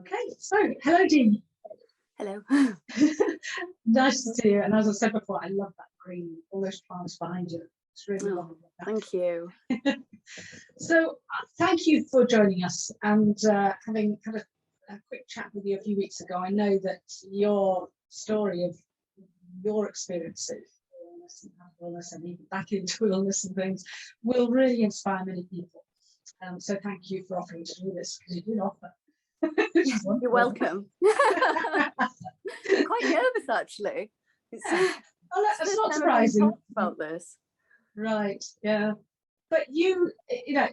Okay, so hello, Dean. Hello. Nice to see you. And as I said before, I love that green, all those plants behind you. It's really lovely. Thank you. So thank you for joining us and having had a quick chat with you a few weeks ago. I know that your story of your experiences, illness and even back into illness and things, will really inspire many people. So thank you for offering to do this, because you did offer. You're welcome. I'm quite nervous, actually. That's not surprising about this. Right, yeah, but you know,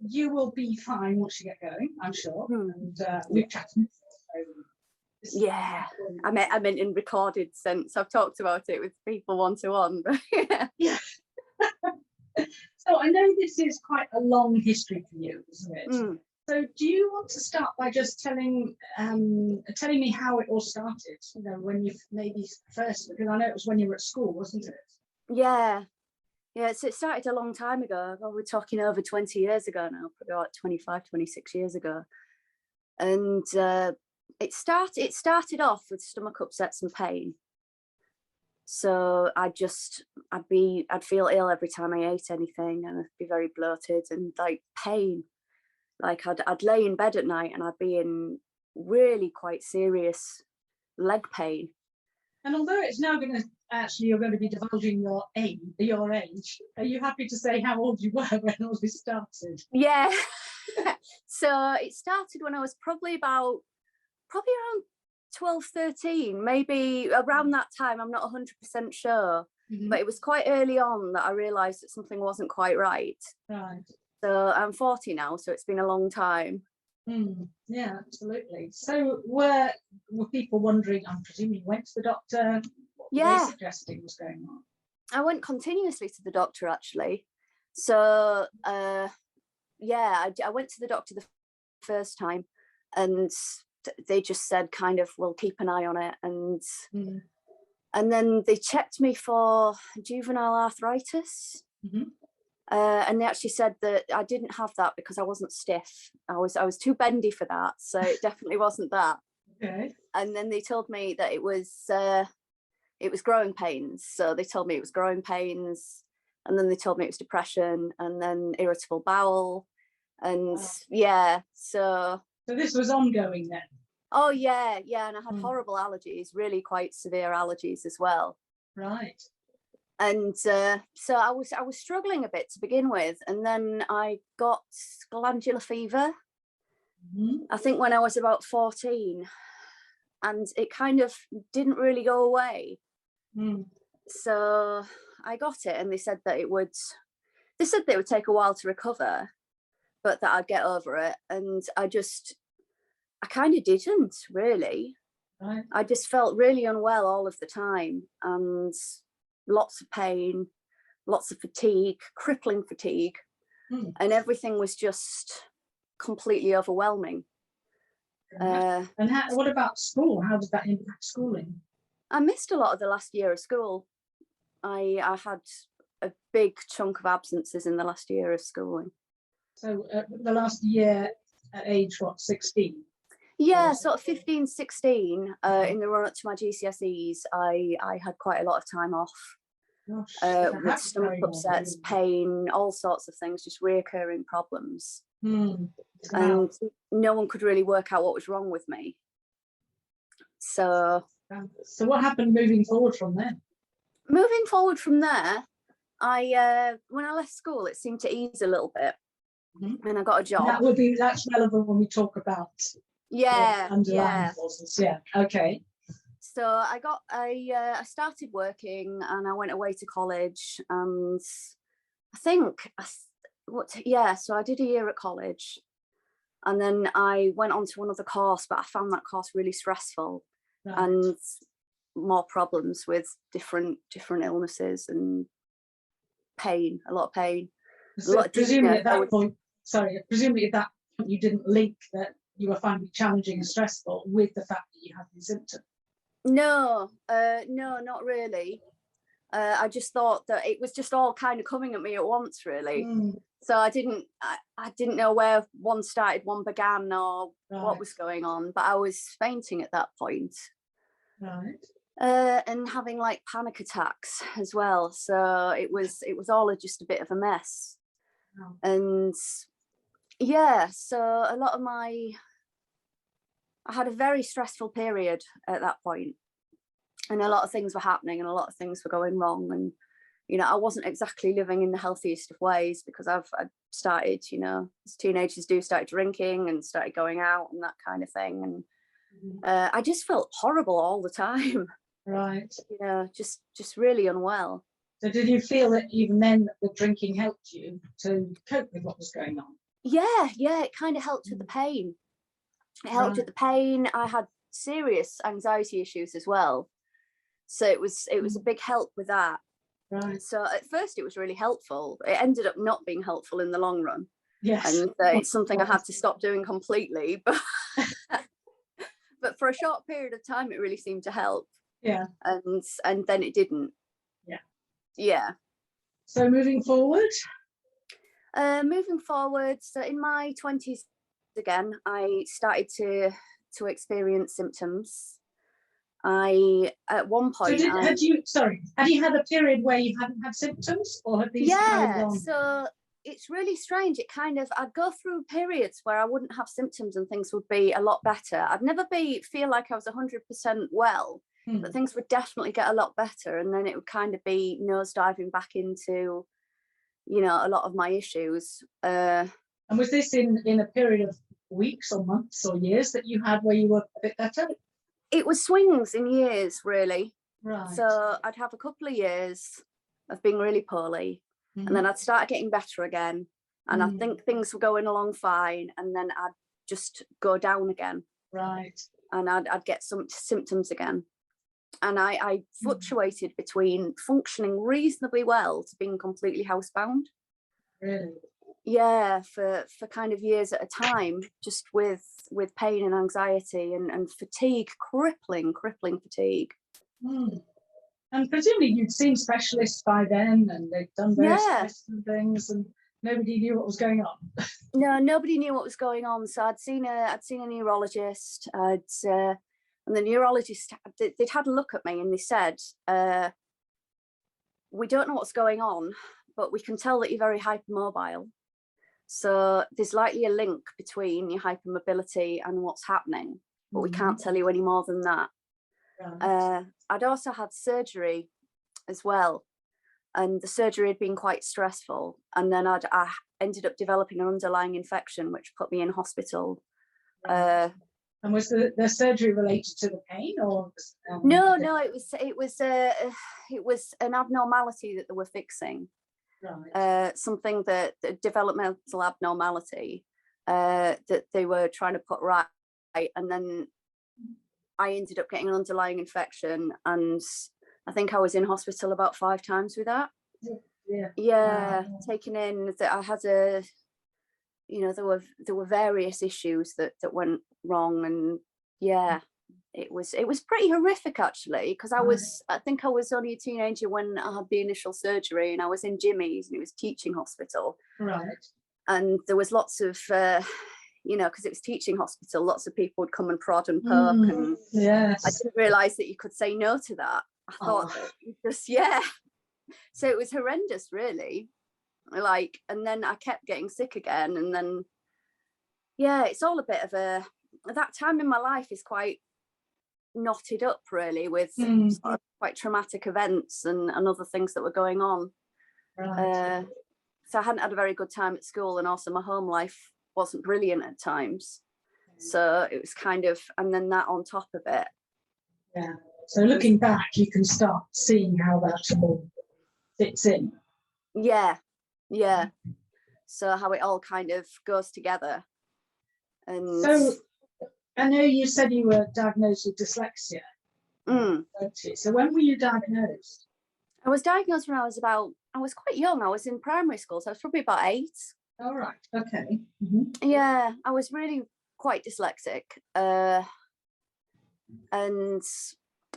you will be fine once you get going, I'm sure. And we've chatted. Yeah, I meant in recorded sense. I've talked about it with people one-to-one. Yeah. So I know this is quite a long history for you, isn't it? So do you want to start by just telling me how it all started? You know, when you maybe first, because I know it was when you were at school, wasn't it? Yeah, so it started a long time ago. Well, we're talking over 20 years ago now, probably like 25, 26 years ago. And it started off with stomach upsets and pain. So I'd feel ill every time I ate anything, and I'd be very bloated and like pain. Like I'd lay in bed at night and I'd be in really quite serious leg pain. And although it's now going to you're going to be divulging your age, are you happy to say how old you were when all this started? Yeah. So it started when I was probably around 12, 13, maybe around that time. I'm not 100% sure, but it was quite early on that I realised that something wasn't quite right. Right. So I'm 40 now, so it's been a long time. Yeah, absolutely. So were people wondering? I'm presuming you went to the doctor. What were they suggesting was going on? I went continuously to the doctor, actually. So I went to the doctor the first time, and they just said kind of, we'll keep an eye on it, and then they checked me for juvenile arthritis. And they actually said that I didn't have that because I wasn't stiff. I was too bendy for that, so it definitely wasn't that. Okay. And then they told me that it was growing pains. So they told me it was growing pains, and then they told me it was depression, and then irritable bowel, and So this was ongoing then. Oh yeah, and I had horrible allergies, really quite severe allergies as well. Right. And so I was struggling a bit to begin with, and then I got glandular fever. I think when I was about 14, and it kind of didn't really go away. So I got it, and they said that it would take a while to recover, but that I'd get over it. And I kind of didn't really. Right. I just felt really unwell all of the time, and lots of pain, lots of fatigue, crippling fatigue, and everything was just completely overwhelming. And what about school? How did that impact schooling? I missed a lot of the last year of school. I had a big chunk of absences in the last year of schooling. So the last year at age, what, 16? Yeah, sort of 15, 16, in the run up to my GCSEs, I had quite a lot of time off. With stomach upsets, pain, all sorts of things, just reoccurring problems. And no one could really work out what was wrong with me. So what happened moving forward from there? Moving forward from there, when I left school, it seemed to ease a little bit. And I got a job. That's relevant when we talk about underlying causes. Yeah. Okay. So I started working, and I went away to college, and so I did a year at college, and then I went on to another course, but I found that course really stressful. Right. And more problems with different illnesses and pain, a lot of pain. So presumably at that point you didn't link that you were finding it challenging and stressful with the fact that you had these symptoms. No, not really. I just thought that it was just all kind of coming at me at once, really. So I didn't know where one started, one began, or what was going on. But I was fainting at that point. Right. And having like panic attacks as well. So it was all just a bit of a mess. Wow. And yeah, so a lot of I had a very stressful period at that point, and a lot of things were happening and a lot of things were going wrong. And, you know, I wasn't exactly living in the healthiest of ways, because I started, you know, as teenagers do, started drinking and started going out and that kind of thing. And I just felt horrible all the time. Right. You know, just really unwell. So did you feel that even then the drinking helped you to cope with what was going on? Yeah, it kind of helped with the pain. It helped with the pain. I had serious anxiety issues as well, so it was a big help with that. Right. So at first it was really helpful. It ended up not being helpful in the long run. Yes. And it's something I had to stop doing completely, but but for a short period of time it really seemed to help. Yeah. And then it didn't. Yeah. So moving forward, so in my 20s again, I started to experience symptoms. At one point, had you had a period where you hadn't had symptoms, or had these carried on? So it's really strange. I'd go through periods where I wouldn't have symptoms and things would be a lot better. I'd never feel like I was 100% well, but things would definitely get a lot better, and then it would kind of be nosediving back into, you know, a lot of my issues. And was this in a period of weeks or months or years that you had where you were a bit better? It was swings in years, really. Right. So I'd have a couple of years of being really poorly, and then I'd start getting better again, and I think things were going along fine, and then I'd just go down again. Right. And I'd get some symptoms again. And I fluctuated between functioning reasonably well to being completely housebound. Really? Yeah, for kind of years at a time, just with pain and anxiety and fatigue, crippling fatigue. And presumably you'd seen specialists by then, and they'd done various tests and things, and nobody knew what was going on. No, nobody knew what was going on. So I'd seen a neurologist. And the neurologist, they'd had a look at me, and they said, we don't know what's going on, but we can tell that you're very hypermobile. So there's likely a link between your hypermobility and what's happening, but we can't tell you any more than that. Right. I'd also had surgery as well, and the surgery had been quite stressful. And then I ended up developing an underlying infection, which put me in hospital. Right. And was the surgery related to the pain, or? No, it was an abnormality that they were fixing. Right. Something that developmental abnormality that they were trying to put right, and then I ended up getting an underlying infection, and I think I was in hospital about 5 times with that. Yeah. Taken in. That I had there were various issues that went wrong, and it was pretty horrific, actually, because I think I was only a teenager when I had the initial surgery, and I was in Jimmy's, and it was teaching hospital. Right. And there was lots of because it was teaching hospital, lots of people would come and prod and poke, and I didn't realise that you could say no to that. I thought so it was horrendous, really. And then I kept getting sick again, and then it's all a bit of that time in my life is quite knotted up, really, with sort of quite traumatic events and other things that were going on. Right. So I hadn't had a very good time at school, and also my home life wasn't brilliant at times. So it was kind of, and then that on top of it. Yeah. So looking back, you can start seeing how that all fits in. Yeah. So how it all kind of goes together. And so I know you said you were diagnosed with dyslexia. So when were you diagnosed? I was diagnosed when I was quite young. I was in primary school, so I was probably about 8. All right. Okay. Yeah, I was really quite dyslexic. And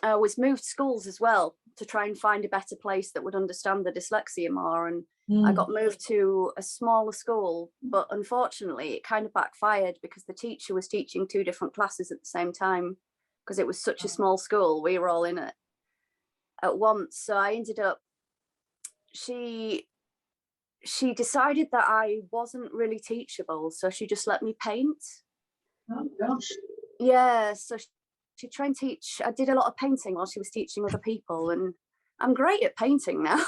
I was moved schools as well to try and find a better place that would understand the dyslexia more. And I got moved to a smaller school, but unfortunately it kind of backfired because the teacher was teaching 2 different classes at the same time, because it was such a small school. We were all in it at once. So I ended up, she decided that I wasn't really teachable, so she just let me paint. Oh gosh. Yeah, so she tried to teach. I did a lot of painting while she was teaching other people, and I'm great at painting now.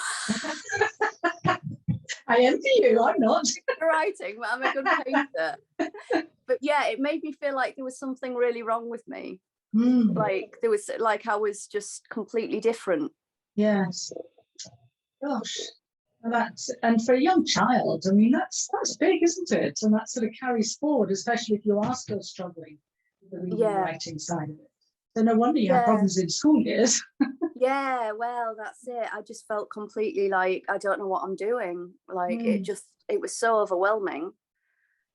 I envy you, I'm not. Writing, but I'm a good painter. But yeah, it made me feel like there was something really wrong with me. Like there was, like I was just completely different. Yes. Gosh. And for a young child, I mean, that's big, isn't it? And that sort of carries forward, especially if you are still struggling with the reading and writing side of it. So no wonder you had problems in school years. Yeah, well, that's it. I just felt completely like, I don't know what I'm doing. Like it was so overwhelming.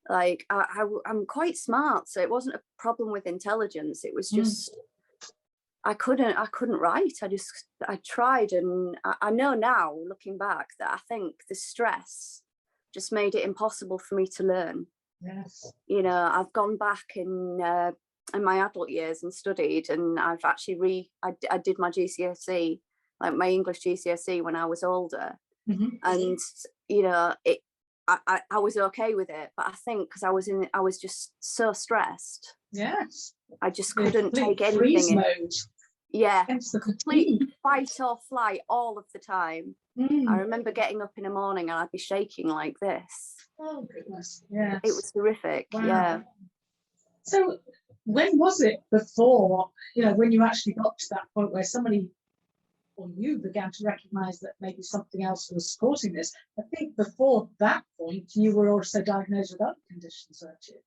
Like I'm quite smart, so it wasn't a problem with intelligence. It was just I couldn't write. I tried, and I know now, looking back, that I think the stress just made it impossible for me to learn. Yes. You know, I've gone back in my adult years and studied, and I've actually I did my GCSE, like my English GCSE, when I was older, and you know, I was okay with it, but I think because I was just so stressed. Yes. I just couldn't take anything mode. Yeah, complete fight or flight all of the time. I remember getting up in the morning and I'd be shaking like this. Oh goodness. Yeah. It was horrific. Wow. Yeah. So when was it before, you know, when you actually got to that point where somebody or you began to recognize that maybe something else was causing this? I think before that point you were also diagnosed with other conditions, weren't you?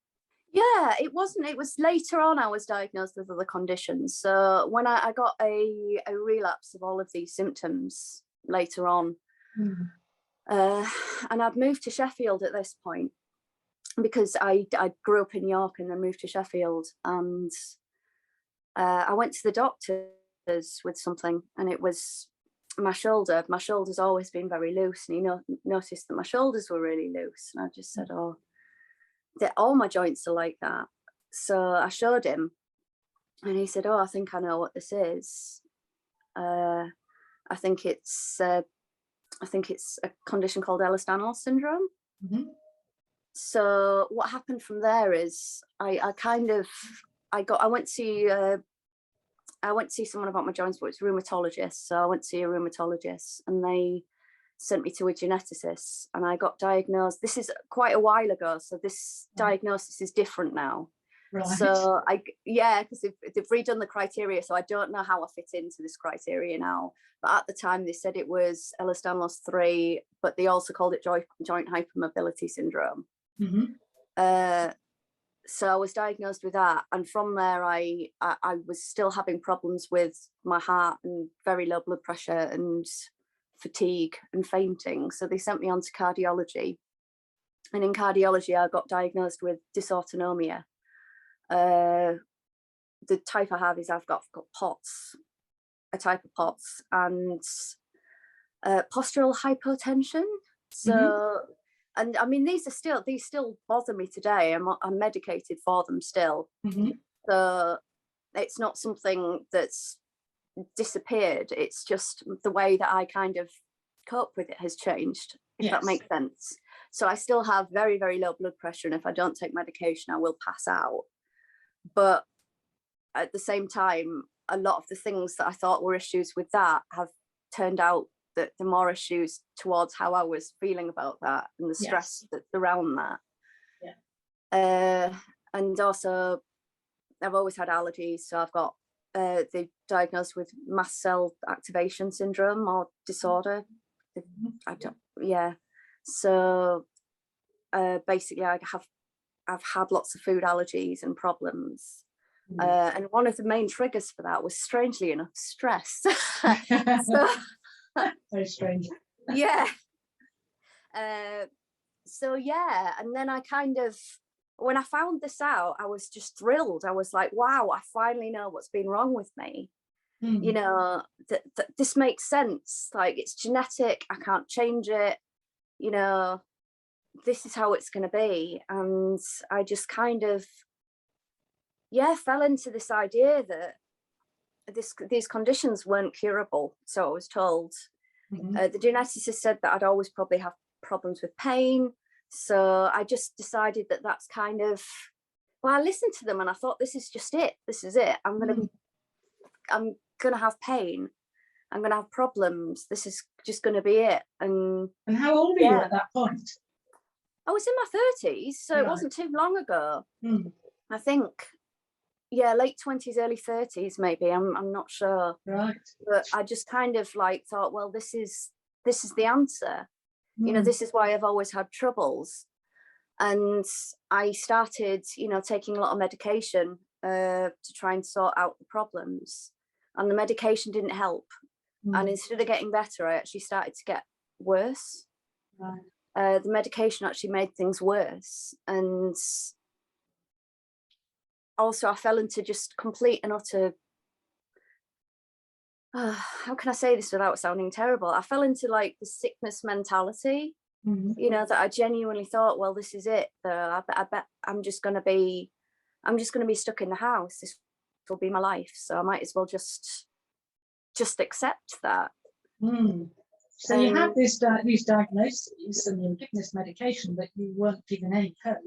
Yeah, it wasn't. It was later on I was diagnosed with other conditions. So when I got a relapse of all of these symptoms later on, and I'd moved to Sheffield at this point because I grew up in York and then moved to Sheffield, and I went to the doctors with something, and it was my shoulder. My shoulder's always been very loose, and he noticed that my shoulders were really loose, and I just said, "Oh, all my joints are like that." So I showed him, and he said, "Oh, I think I know what this is. I think it's a condition called Ehlers-Danlos syndrome." So what happened from there is I went to see someone about my joints, but it's a rheumatologist. So I went to see a rheumatologist, and they sent me to a geneticist, and I got diagnosed. This is quite a while ago, so this diagnosis is different now. Right. So because they've redone the criteria, so I don't know how I fit into this criteria now. But at the time they said it was Ehlers-Danlos 3, but they also called it joint hypermobility syndrome. So I was diagnosed with that, and from there I was still having problems with my heart and very low blood pressure and fatigue and fainting. So they sent me on to cardiology, and in cardiology I got diagnosed with dysautonomia. The type I have is I've got POTS, a type of POTS, and postural hypotension. So and I mean, these still bother me today. I'm medicated for them still. So it's not something that's disappeared. It's just the way that I kind of cope with it has changed, if that makes sense. So I still have very, very low blood pressure, and if I don't take medication, I will pass out. But at the same time, a lot of the things that I thought were issues with that have turned out that the more issues towards how I was feeling about that and the stress that's around that. And also I've always had allergies, so I've got they diagnosed with mast cell activation syndrome or disorder. So basically I've had lots of food allergies and problems. And one of the main triggers for that was, strangely enough, stress. Very strange. And then I when I found this out, I was just thrilled. I was like, wow, I finally know what's been wrong with me. you know, that this makes sense. Like, it's genetic, I can't change it, you know, this is how it's going to be. And I just kind of, fell into this idea that these conditions weren't curable. So I was told. The geneticist said that I'd always probably have problems with pain. So I just decided that that's kind of, well, I listened to them and I thought, this is just it. This is it. I'm gonna have pain. I'm gonna have problems. This is just gonna be it. And how old were you at that point? I was in my 30s, so it wasn't too long ago. I think, late 20s, early 30s, maybe. I'm not sure. Right. But I just kind of like thought, well, this is the answer. You know, this is why I've always had troubles. And I started, you know, taking a lot of medication to try and sort out the problems. And the medication didn't help. And instead of getting better, I actually started to get worse. Right. The medication actually made things worse. And also I fell into just complete and utter, how can I say this without sounding terrible? I fell into like the sickness mentality, you know, that I genuinely thought, well, this is it. I bet I'm just going to be stuck in the house. This will be my life. So I might as well just accept that. So you had these diagnoses and you were given this medication, but you weren't given any hope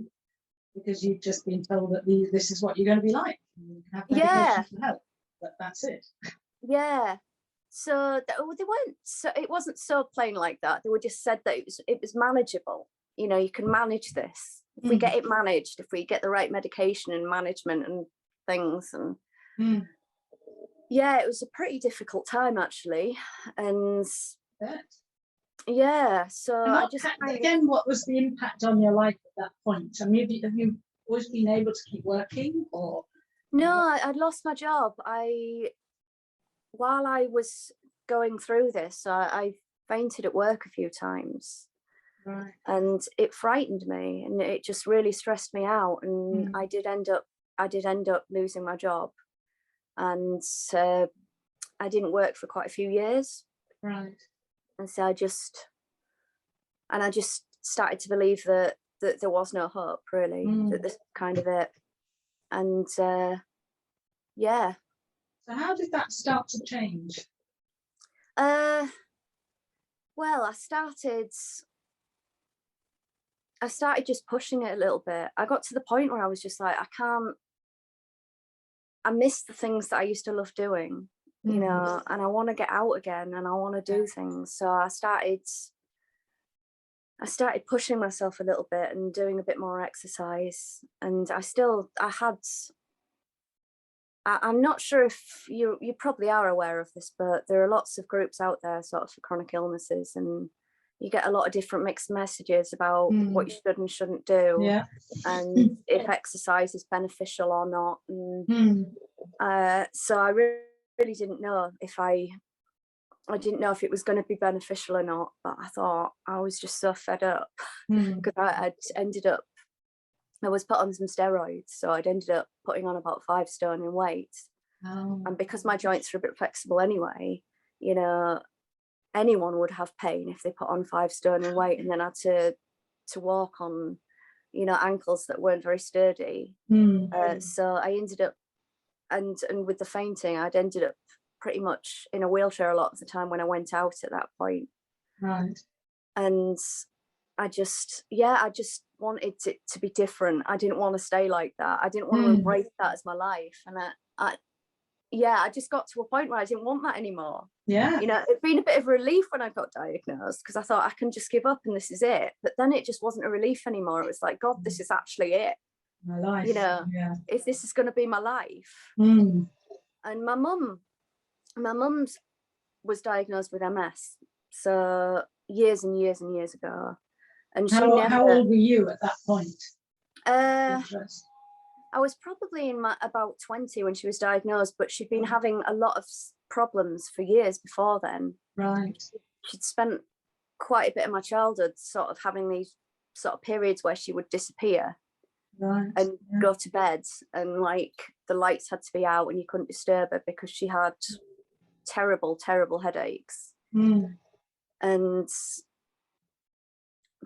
because you'd just been told that this is what you're going to be like. You can have medication for help, but that's it. Yeah. So they weren't. So it wasn't so plain like that. They were just said that it was manageable. You know, you can manage this if we get it managed. If we get the right medication and management and things. And it was a pretty difficult time actually. And so I just again, what was the impact on your life at that point? I mean, have you always been able to keep working, or? No, I'd lost my job. While I was going through this, I fainted at work a few times. Right. And it frightened me, and it just really stressed me out. And I did end up losing my job, and I didn't work for quite a few years. Right. And so I just started to believe that there was no hope, really, that this was kind of it. And So how did that start to change? Well, I started just pushing it a little bit. I got to the point where I was just like, I miss the things that I used to love doing, you know, and I want to get out again and I want to do things. So I started pushing myself a little bit and doing a bit more exercise. And I'm not sure if you probably are aware of this, but there are lots of groups out there sort of for chronic illnesses, and you get a lot of different mixed messages about what you should and shouldn't do, and if exercise is beneficial or not. And so I really didn't know if I didn't know if it was going to be beneficial or not, but I thought I was just so fed up because I was put on some steroids, so I'd ended up putting on about 5 stone in weight. And because my joints are a bit flexible anyway, you know, anyone would have pain if they put on 5 stone in weight and then had to walk on, you know, ankles that weren't very sturdy. So I ended up, and with the fainting, I'd ended up pretty much in a wheelchair a lot of the time when I went out at that point. Right. And I just wanted it to be different. I didn't want to stay like that. I didn't want to embrace that as my life. And I just got to a point where I didn't want that anymore. Yeah. You know, it'd been a bit of a relief when I got diagnosed because I thought I can just give up and this is it. But then it just wasn't a relief anymore. It was like, God, this is actually it. My life. You know, if this is going to be my life. And my mum was diagnosed with MS. So years and years and years ago. And how old were you at that point? I was probably in about 20 when she was diagnosed, but she'd been having a lot of problems for years before then. Right. She'd spent quite a bit of my childhood sort of having these sort of periods where she would disappear and go to bed, and like the lights had to be out and you couldn't disturb her because she had terrible, terrible headaches. And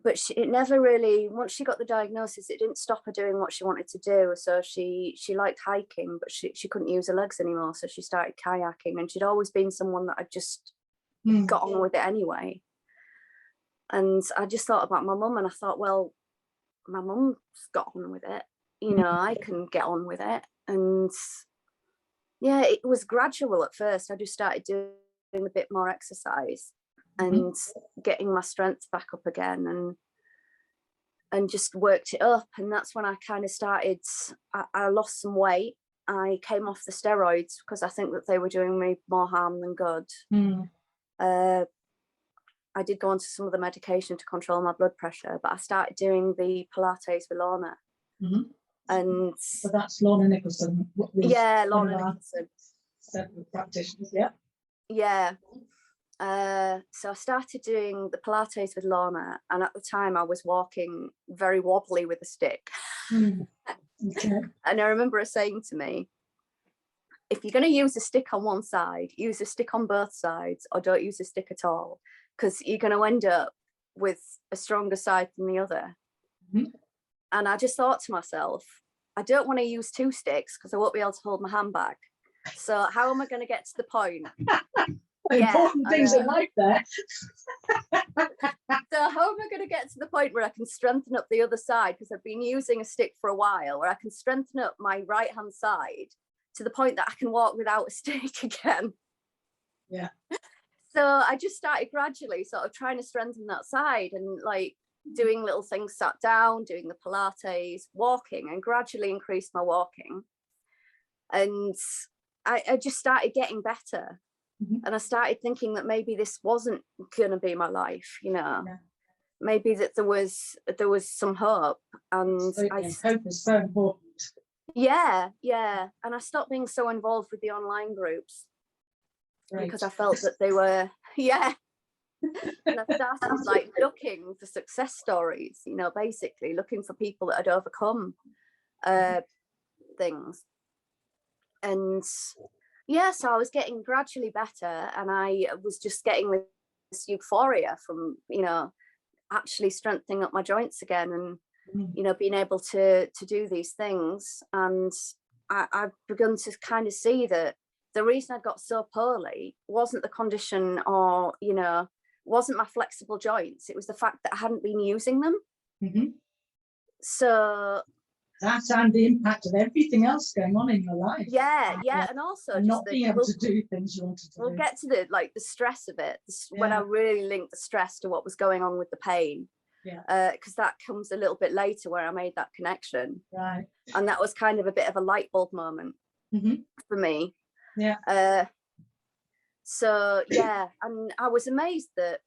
but it never really, once she got the diagnosis, it didn't stop her doing what she wanted to do. So she liked hiking, but she couldn't use her legs anymore, so she started kayaking. And she'd always been someone that had just got on with it anyway. And I just thought about my mum, and I thought, well, my mum's got on with it, you know, I can get on with it. And yeah, it was gradual at first. I just started doing a bit more exercise and getting my strength back up again, and just worked it up. And that's when I kind of started, I lost some weight. I came off the steroids because I think that they were doing me more harm than good. I did go on to some of the medication to control my blood pressure, but I started doing the Pilates with Lorna. And so that's Lorna Nicholson. Yeah, Lorna Nicholson. Several practitioners, so I started doing the Pilates with Lorna, and at the time I was walking very wobbly with a stick. Okay. And I remember her saying to me, if you're going to use a stick on one side, use a stick on both sides, or don't use a stick at all, because you're going to end up with a stronger side than the other. And I just thought to myself, I don't want to use two sticks because I won't be able to hold my hand back. So how am I going to get to the point? Important things in life there. So how am I going to get to the point where I can strengthen up the other side? Because I've been using a stick for a while, where I can strengthen up my right hand side to the point that I can walk without a stick again. Yeah. So I just started gradually sort of trying to strengthen that side, and like doing little things, sat down, doing the Pilates, walking, and gradually increased my walking. And I just started getting better. And I started thinking that maybe this wasn't going to be my life, you know. Maybe that there was some hope. And hope is so important. Yeah. And I stopped being so involved with the online groups. Right. Because I felt that they were, and I started like looking for success stories, you know, basically looking for people that had overcome things. And so I was getting gradually better, and I was just getting this euphoria from, you know, actually strengthening up my joints again, and you know, being able to do these things. And I've begun to kind of see that the reason I got so poorly wasn't the condition, or, you know, wasn't my flexible joints. It was the fact that I hadn't been using them. So that and the impact of everything else going on in your life. And also and just not being able to do things you wanted to do. We'll get to the stress of it, when I really linked the stress to what was going on with the pain. Because that comes a little bit later, where I made that connection. Right. And that was kind of a bit of a light bulb moment for me. So and I was amazed that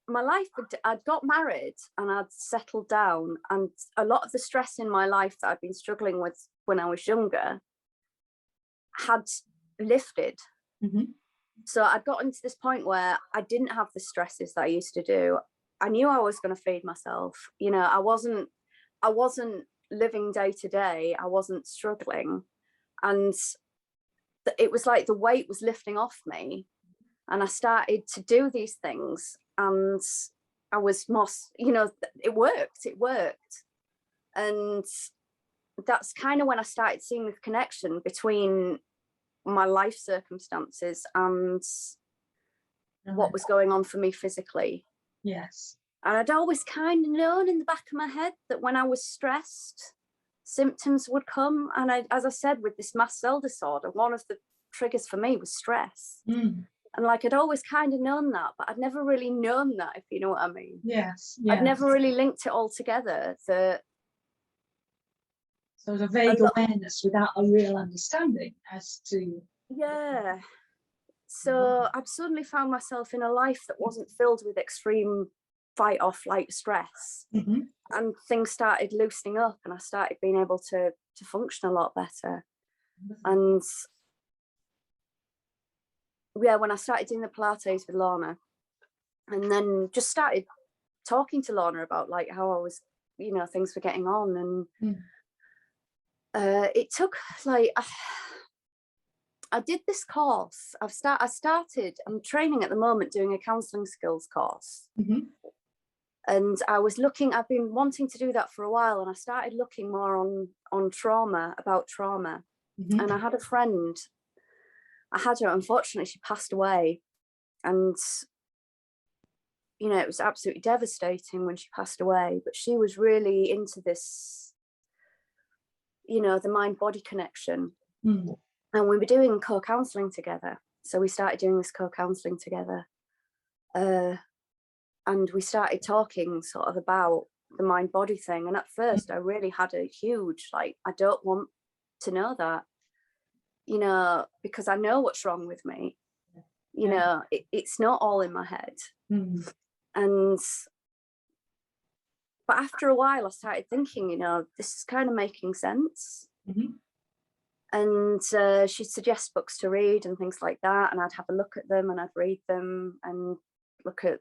my life, I'd got married and I'd settled down, and a lot of the stress in my life that I'd been struggling with when I was younger had lifted. So I'd gotten to this point where I didn't have the stresses that I used to do. I knew I was going to feed myself, you know. I wasn't living day to day. I wasn't struggling, and it was like the weight was lifting off me, and I started to do these things, and I was more, you know, it worked. And that's kind of when I started seeing the connection between my life circumstances and what was going on for me physically. Yes. And I'd always kind of known in the back of my head that when I was stressed, symptoms would come. And as I said, with this mast cell disorder, one of the triggers for me was stress. And like, I'd always kind of known that, but I'd never really known that, if you know what I mean. Yes. I'd never really linked it all together. So it was a vague awareness without a real understanding as to. So I'd suddenly found myself in a life that wasn't filled with extreme fight or flight stress. And things started loosening up, and I started being able to function a lot better. And when I started doing the Pilates with Lorna, and then just started talking to Lorna about like how I was, you know, things were getting on. And it took like I did this course. I'm training at the moment doing a counselling skills course. Mm-hmm. And I've been wanting to do that for a while, and I started looking more on trauma, about trauma. Mm-hmm. And I had a friend, unfortunately, she passed away. And, you know, it was absolutely devastating when she passed away, but she was really into this, you know, the mind-body connection. Mm. And we were doing co-counselling together. So we started doing this co-counselling together. And we started talking sort of about the mind-body thing. And at first I really had a huge, like, I don't want to know that, you know, because I know what's wrong with me. You know, it's not all in my head. Mm. But after a while I started thinking, you know, this is kind of making sense. Mm-hmm. And she'd suggest books to read and things like that, and I'd have a look at them and I'd read them and look at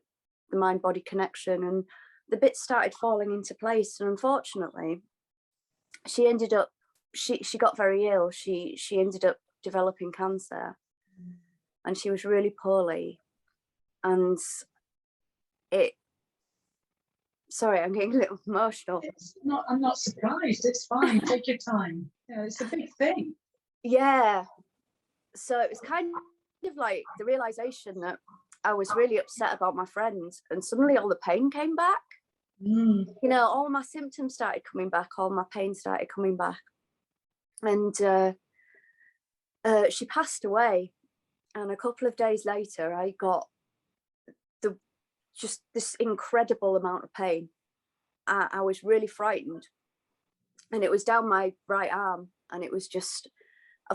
the mind-body connection, and the bits started falling into place. And unfortunately, she ended up, she got very ill. She ended up developing cancer, and she was really poorly. And sorry, I'm getting a little emotional. I'm not surprised. It's fine. Take your time. Yeah, it's a big thing. Yeah. So it was kind of like the realization that I was really upset about my friend, and suddenly all the pain came back. You know, all my symptoms started coming back, all my pain started coming back. And she passed away, and a couple of days later I got just this incredible amount of pain. I was really frightened, and it was down my right arm, and it was just, I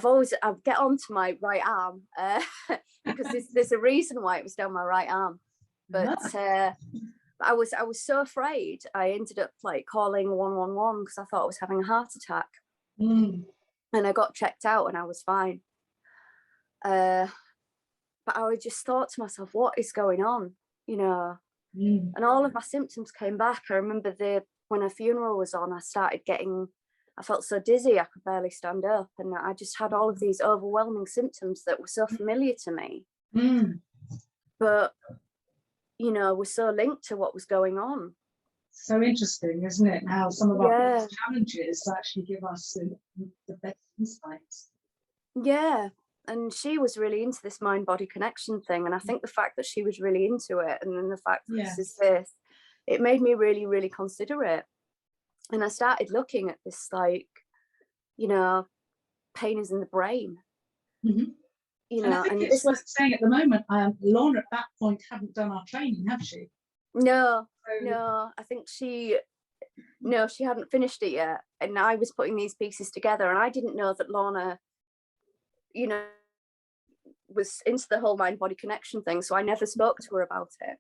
get onto my right arm because there's a reason why it was down my right arm. But I was so afraid. I ended up like calling 111 because I thought I was having a heart attack. And I got checked out and I was fine. But I just thought to myself, what is going on? You know, and all of my symptoms came back. I remember when a funeral was on, I felt so dizzy I could barely stand up, and I just had all of these overwhelming symptoms that were so familiar to me, but you know, were so linked to what was going on. So interesting, isn't it? How some of our challenges actually give us the best insights. Yeah, and she was really into this mind-body connection thing, and I think the fact that she was really into it, and then the fact that it made me really, really consider it. And I started looking at this, like, you know, pain is in the brain. You know, and I think it's worth saying at the moment, Lorna at that point hadn't done our training, have she? No, I think she hadn't finished it yet. And I was putting these pieces together, and I didn't know that Lorna, you know, was into the whole mind-body connection thing. So I never spoke to her about it.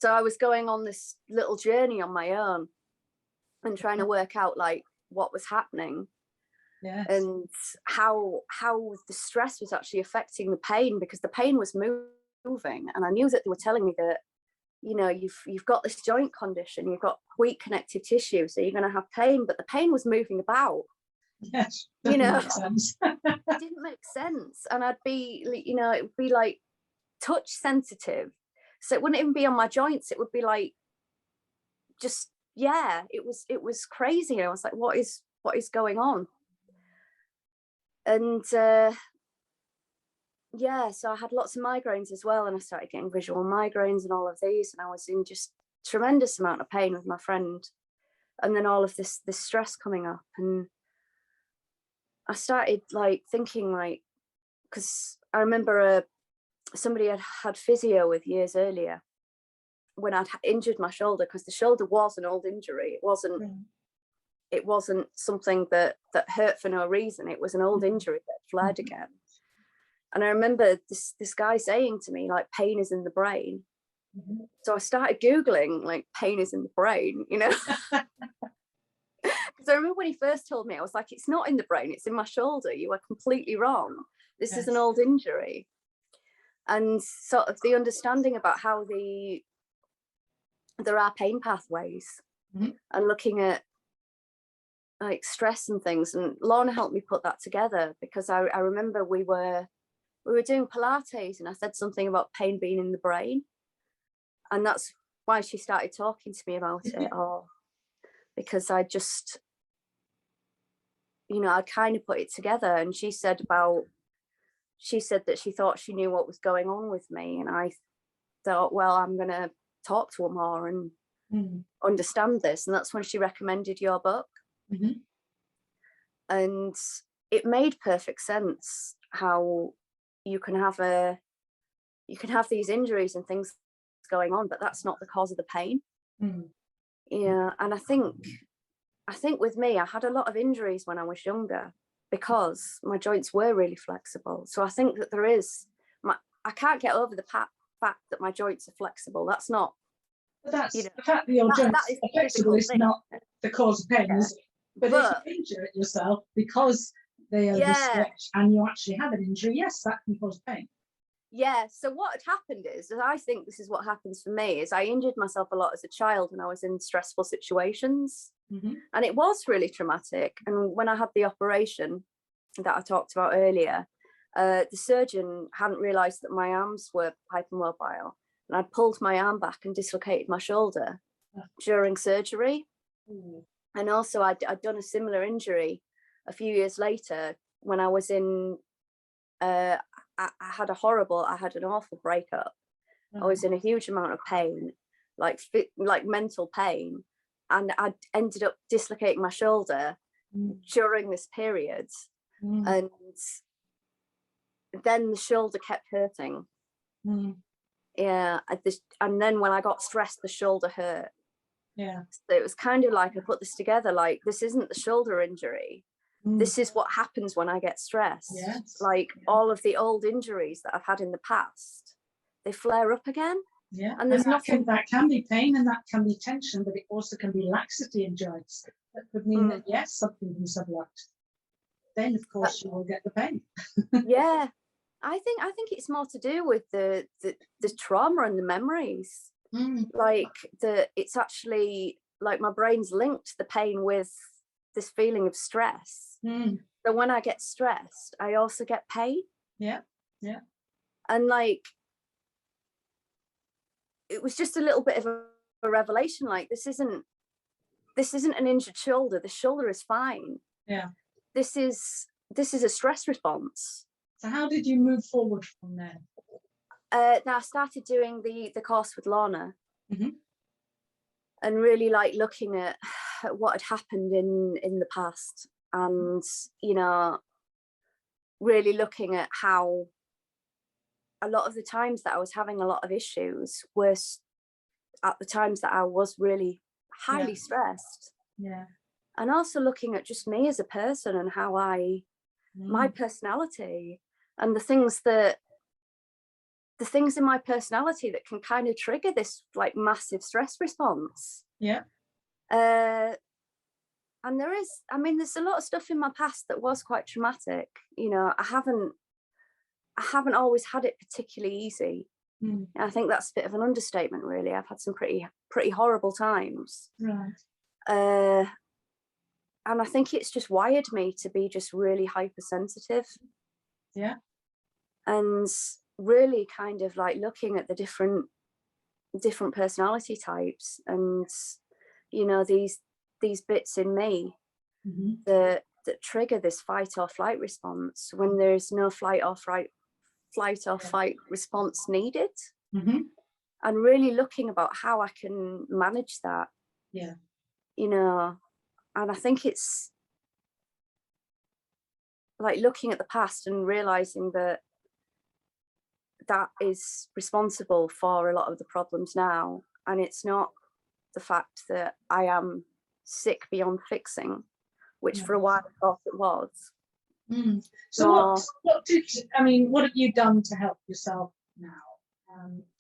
So I was going on this little journey on my own and trying to work out like what was happening. And how the stress was actually affecting the pain, because the pain was moving, and I knew that they were telling me that, you know, you've got this joint condition, you've got weak connective tissue, so you're going to have pain, but the pain was moving about. Yes, you know, makes sense. It didn't make sense, and I'd be, you know, it would be like touch sensitive, so it wouldn't even be on my joints. It would be like, just, yeah, it was crazy. I was like, what is going on? And yeah, so I had lots of migraines as well, and I started getting visual migraines and all of these, and I was in just tremendous amount of pain with my friend, and then all of this stress coming up. And I started like thinking, like, because I remember somebody had physio with years earlier when I'd injured my shoulder, because the shoulder was an old injury. It wasn't something that hurt for no reason. It was an old injury that flared again. And I remember this guy saying to me, like, pain is in the brain. So I started Googling, like, pain is in the brain, you know. Because I remember when he first told me, I was like, it's not in the brain, it's in my shoulder. You are completely wrong. This is an old injury. And sort of the understanding about how there are pain pathways, and looking at like stress and things, and Lorna helped me put that together, because I remember we were doing Pilates, and I said something about pain being in the brain, and that's why she started talking to me about it. Or because I just, I kind of put it together, and she said that she thought she knew what was going on with me, and I thought, well, I'm gonna talk to her more and understand this, and that's when she recommended your book. And it made perfect sense how you can have these injuries and things going on, but that's not the cause of the pain. Yeah. And I think with me, I had a lot of injuries when I was younger because my joints were really flexible. So I think that I can't get over the fact that my joints are flexible. That's not, but that's the fact that your joints are flexible is not the cause of pain, is it? But if you injure it yourself because they overstretch and you actually have an injury, yes, that can cause pain. Yeah. So what had happened is, I think this is what happens for me, is I injured myself a lot as a child when I was in stressful situations. And it was really traumatic. And when I had the operation that I talked about earlier, the surgeon hadn't realised that my arms were hypermobile, and I'd pulled my arm back and dislocated my shoulder during surgery. And also I'd done a similar injury a few years later when I was in, I had an awful breakup. I was in a huge amount of pain, like mental pain. And I ended up dislocating my shoulder during this period. And then the shoulder kept hurting. Yeah. And then when I got stressed, the shoulder hurt. Yeah. So it was kind of like I put this together, like, this isn't the shoulder injury. This is what happens when I get stressed. Yes. Like all of the old injuries that I've had in the past, they flare up again. Yeah. And there's nothing that can be pain, and that can be tension, but it also can be laxity in joints. That could mean that, yes, something can sublux. Then of course you will get the pain. Yeah. I think it's more to do with the trauma and the memories. Like it's actually like my brain's linked the pain with this feeling of stress. So when I get stressed, I also get pain. Yeah. Yeah. And like, it was just a little bit of a revelation. Like, this isn't an injured shoulder. The shoulder is fine. Yeah. This is a stress response. So how did you move forward from there? Now I started doing the course with Lorna, and really like looking at what had happened in the past, and really looking at how a lot of the times that I was having a lot of issues were at the times that I was really highly stressed. Yeah. And also looking at just me as a person and how my personality and the things in my personality that can kind of trigger this like massive stress response. Yeah. And there's a lot of stuff in my past that was quite traumatic. I haven't always had it particularly easy. And I think that's a bit of an understatement, really. I've had some pretty horrible times. Right. And I think it's just wired me to be just really hypersensitive. Yeah. And really kind of like looking at the different personality types, and these bits in me that trigger this fight or flight response when there's no flight or fight response needed. And really looking about how I can manage that. Yeah. And I think it's like looking at the past and realizing that is responsible for a lot of the problems now. And it's not the fact that I am sick beyond fixing, which for a while I thought it was. So what have you done to help yourself now,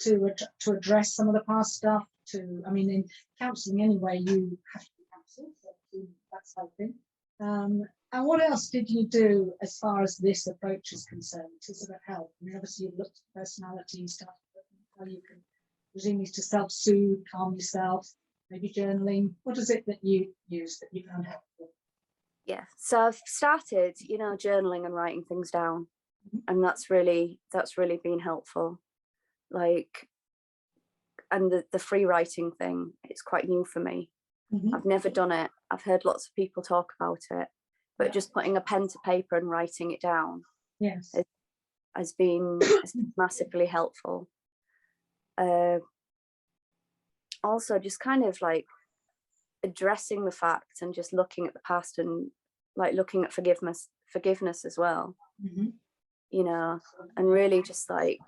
to address some of the past stuff? In counselling anyway, you have to be counselled, so that's helping. And what else did you do as far as this approach is concerned to sort of help? Obviously you've looked at personality and stuff, but how you can presumably to self-soothe, calm yourself, maybe journaling. What is it that you use that you found helpful? yeah, so I've started, journaling and writing things down, and that's really been helpful. Like, and the free writing thing, it's quite new for me. I've never done it. I've heard lots of people talk about it, but just putting a pen to paper and writing it down, yes, has been massively helpful. Also, just kind of like addressing the fact and just looking at the past, and like looking at forgiveness as well. And really just like,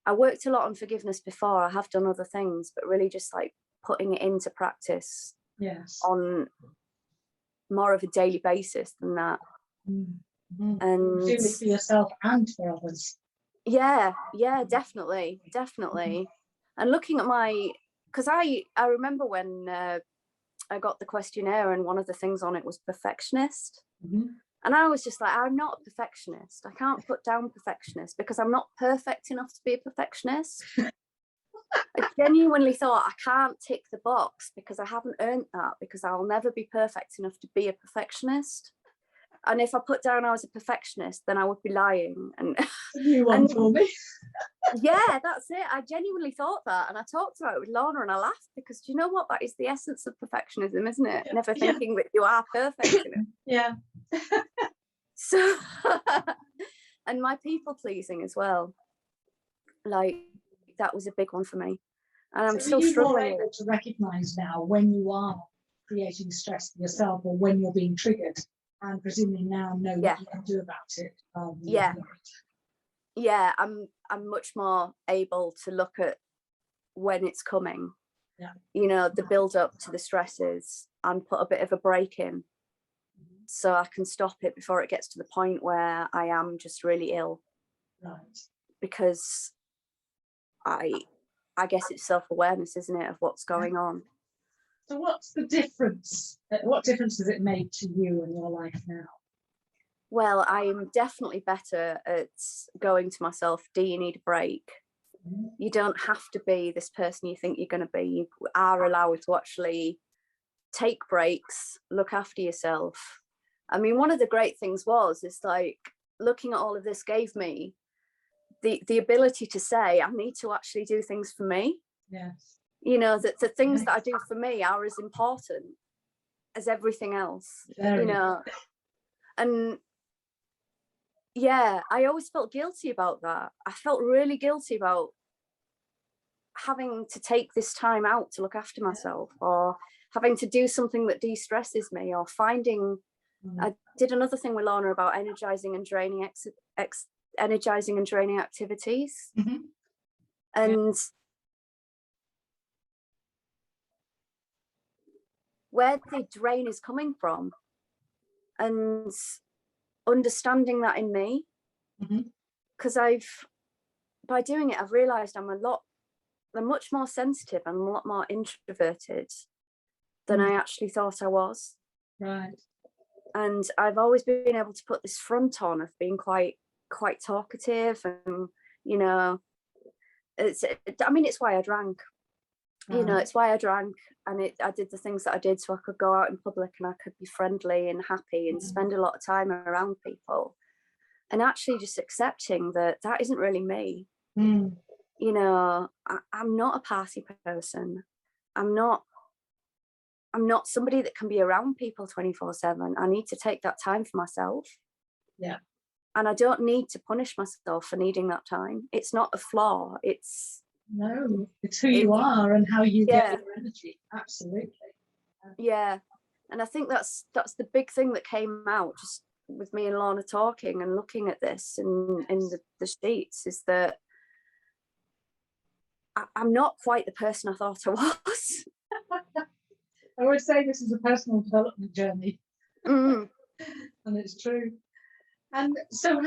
I worked a lot on forgiveness before. I have done other things, but really just like putting it into practice, yes, on more of a daily basis than that. And do it for yourself and for others. yeah, definitely. And looking at because I remember when I got the questionnaire, and one of the things on it was perfectionist. And I was just like, I'm not a perfectionist. I can't put down perfectionist because I'm not perfect enough to be a perfectionist. I genuinely thought, I can't tick the box because I haven't earned that, because I'll never be perfect enough to be a perfectionist. And if I put down I was a perfectionist, then I would be lying. And a new one for me. Yeah, that's it. I genuinely thought that. And I talked about it with Lorna, and I laughed, because do you know what? That is the essence of perfectionism, isn't it? Yeah, never thinking that you are perfect. Yeah. So, and my people pleasing as well. Like, that was a big one for me. And I'm still struggling. Are you more able to recognise now when you are creating stress for yourself, or when you're being triggered, and presumably now know what you can do about it? Yeah, I'm much more able to look at when it's coming. The build up to the stresses, and put a bit of a break in, so I can stop it before it gets to the point where I am just really ill. Right. Because I guess it's self-awareness, isn't it, of what's going on. So what's the difference? What difference has it made to you in your life now? Well, I'm definitely better at going to myself, do you need a break? You don't have to be this person you think you're going to be. You are allowed to actually take breaks, look after yourself. I mean, one of the great things is like, looking at all of this gave me the ability to say, I need to actually do things for me. Yes. That the things that I do for me are as important as everything else. And yeah, I always felt guilty about that. I felt really guilty about having to take this time out to look after myself, or having to do something that de-stresses me, or finding. I did another thing with Lorna about energizing and draining activities. And where the drain is coming from, and understanding that in me. Because by doing it, I've realized I'm much more sensitive and a lot more introverted than I actually thought I was. Right. And I've always been able to put this front on of being quite talkative, and it's why I drank. It's why I drank, and I did the things that I did so I could go out in public and I could be friendly and happy and spend a lot of time around people, and actually just accepting that isn't really me. I'm not a party person. I'm not somebody that can be around people 24/7. I need to take that time for myself. Yeah. And I don't need to punish myself for needing that time. It's not a flaw. It's who you are and how you get your energy. Absolutely. Yeah. And I think that's the big thing that came out just with me and Lorna talking and looking at this in the sheets, is that I'm not quite the person I thought I was. I would say this is a personal development journey. And it's true. And so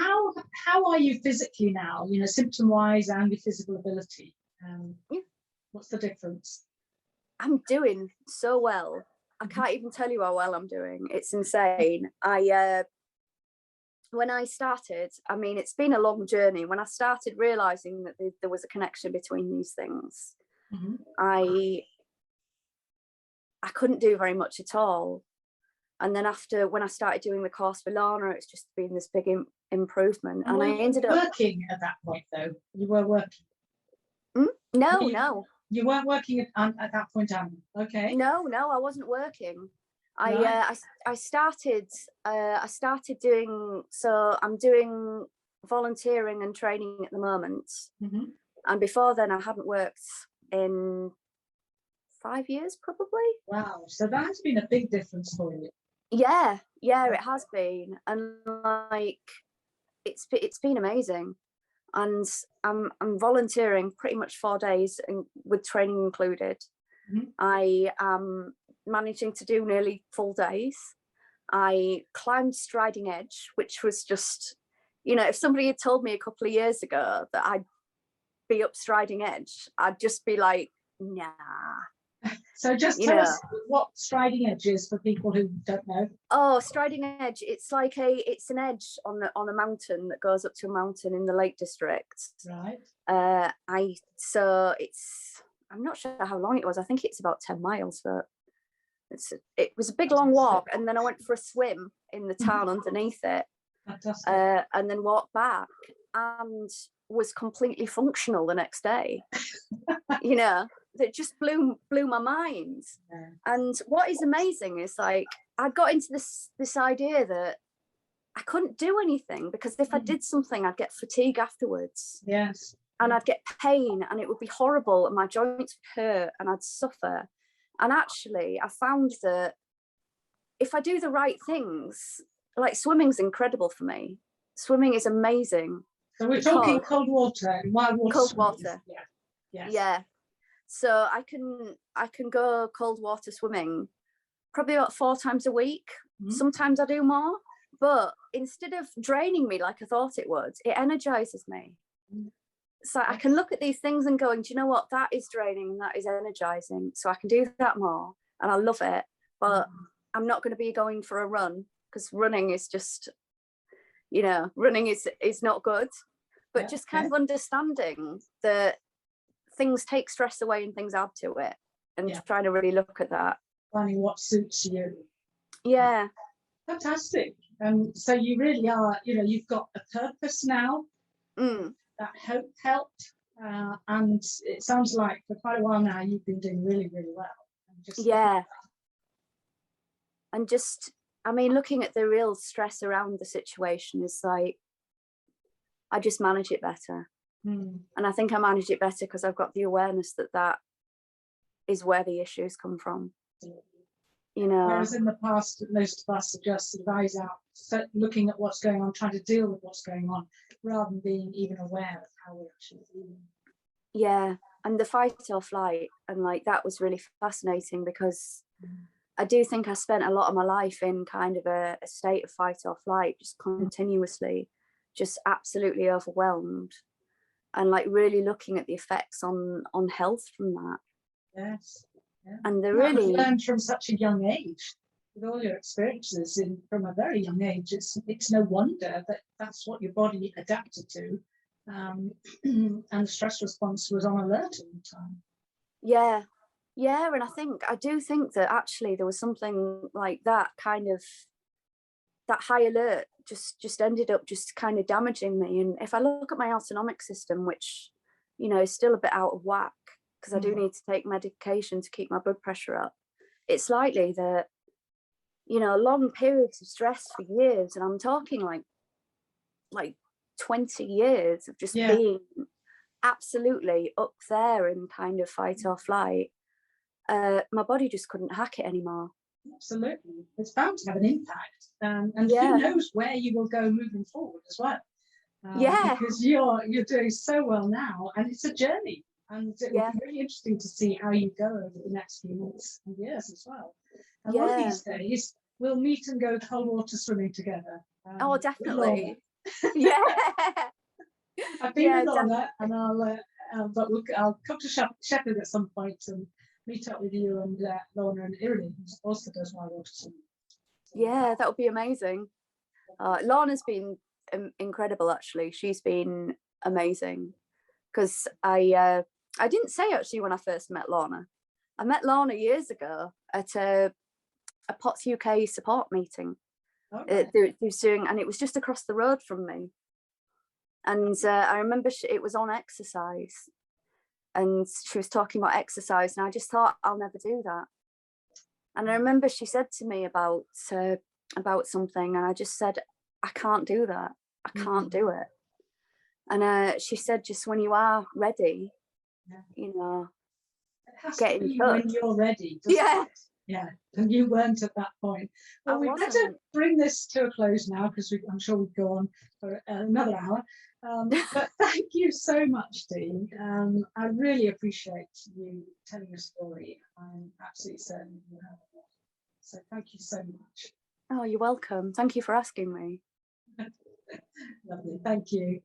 how are you physically now, symptom wise and your physical ability? What's the difference? I'm doing so well. I can't even tell you how well I'm doing. It's insane. When I started, it's been a long journey. When I started realizing that there was a connection between these things, I couldn't do very much at all. And then when I started doing the course for Lorna, it's just been this big improvement. And I ended up working at that point, though. You were working. No. You weren't working at that point, Anne. Okay. No, I wasn't working. Right. I started doing, so I'm doing volunteering and training at the moment. And before then I hadn't worked in 5 years probably. Wow, so that has been a big difference for you. Yeah, it has been. And like it's been amazing. And I'm volunteering pretty much 4 days with training included. I am managing to do nearly full days. I climbed Striding Edge, which was just, if somebody had told me a couple of years ago that I'd be up Striding Edge, I'd just be like, nah. So just tell us what Striding Edge is for people who don't know. Oh, Striding Edge, it's like it's an edge on a mountain that goes up to a mountain in the Lake District. Right. I'm not sure how long it was. I think it's about 10 miles, but it was a big long walk. And then I went for a swim in the town underneath it. Fantastic. And then walked back and was completely functional the next day. That just blew my mind. Yeah. And what is amazing is like I got into this idea that I couldn't do anything because if I did something, I'd get fatigue afterwards. Yes. And I'd get pain and it would be horrible and my joints would hurt and I'd suffer. And actually, I found that if I do the right things, like swimming's incredible for me. Swimming is amazing. So we're talking cold water and wild water. Cold water. Yeah. Yes. Yeah. So I can go cold water swimming probably about 4 times a week. Sometimes I do more, but instead of draining me like I thought it would, it energizes me. So I can look at these things and going, do you know what? That is draining and that is energizing. So I can do that more and I love it. But I'm not going to be going for a run because running is just, running is not good. But just kind of understanding that things take stress away and things add to it and trying to really look at that. Finding what suits you. Yeah. Fantastic. So you really are, you've got a purpose now. That hope helped. And it sounds like for quite a while now, you've been doing really, really well. And just, looking at the real stress around the situation is like, I just manage it better. And I think I manage it better because I've got the awareness that is where the issues come from. Whereas in the past, most of us are just advise out, looking at what's going on, trying to deal with what's going on, rather than being even aware of how we're actually feeling. Yeah, and the fight or flight, and like that was really fascinating because I do think I spent a lot of my life in kind of a state of fight or flight, just continuously, just absolutely overwhelmed. And like really looking at the effects on health from that. Yes. Yeah. And they really learned from such a young age, with all your experiences from a very young age. It's no wonder that that's what your body adapted to, and the stress response was on alert all the time. Yeah, and I do think that actually there was something like that kind of that high alert just ended up just kind of damaging me. And if I look at my autonomic system, which is still a bit out of whack because I do need to take medication to keep my blood pressure up, it's likely that long periods of stress for years, and I'm talking like 20 years of just being absolutely up there in kind of fight or flight, my body just couldn't hack it anymore. Absolutely, it's bound to have an impact, and who knows where you will go moving forward as well. Because you're doing so well now, and it's a journey, and it will be really interesting to see how you go over the next few months and years as well. And one of these days we'll meet and go cold water swimming together. Oh, definitely. I've been with Lorna, and I'll come to Sheffield at some point and meet up with you and Lorna and Irene, who also does my water swimming. Yeah, that would be amazing. Lorna's been incredible, actually. She's been amazing because I didn't say actually when I first met Lorna. I met Lorna years ago at a POTS UK support meeting. Okay. They was doing, and it was just across the road from me. And I remember it was on exercise, and she was talking about exercise, and I just thought, I'll never do that. And I remember she said to me about something, and I just said, I can't do that. I can't do it. And she said, just when you are ready, you know, it has get to in be touch. when you're ready. It? Yeah, and you weren't at that point. Well, we better bring this to a close now, because I'm sure we'd go on for another hour. But thank you so much, Dee. I really appreciate you telling your story. I'm absolutely certain you have. So thank you so much. Oh, you're welcome. Thank you for asking me. Lovely. Thank you.